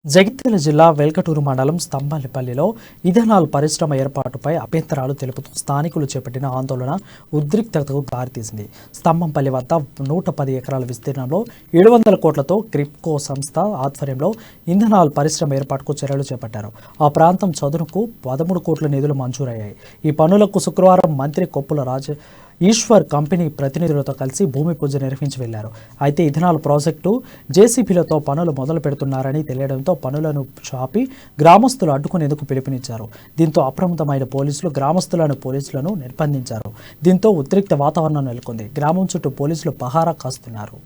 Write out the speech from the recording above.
జగిత్యాల జిల్లా వెల్కటూరు మండలం స్తంభాలపల్లిలో ఇథనాల్ పరిశ్రమ ఏర్పాటుపై అభ్యంతరాలు తెలుపుతూ స్థానికులు చేపట్టిన ఆందోళన ఉద్రిక్తతకు దారితీసింది. స్తంభంపల్లి వద్ద 110 ఎకరాల విస్తీర్ణంలో 700 కోట్లతో క్రిప్కో సంస్థ ఆధ్వర్యంలో ఇథనాల్ పరిశ్రమ ఏర్పాటుకు చర్యలు చేపట్టారు. ఆ ప్రాంతం చదునుకు 13 కోట్ల నిధులు మంజూరయ్యాయి. ఈ పనులకు శుక్రవారం మంత్రి కొప్పుల ఈశ్వర్ కంపెనీ ప్రతినిధులతో కలిసి భూమి పూజ నిర్వహించి వెళ్లారు. అయితే ఇథనాల్ ప్రాజెక్టు జేసీబీలతో పనులు మొదలు పెడుతున్నారని తెలియడంతో పనులను చాపి గ్రామస్తులు అడ్డుకునేందుకు పిలుపునిచ్చారు. దీంతో అప్రమత్తమైన పోలీసులను నిర్బంధించారు. దీంతో ఉద్రిక్త వాతావరణం నెలకొంది. గ్రామం చుట్టూ పోలీసులు పహారా కాస్తున్నారు.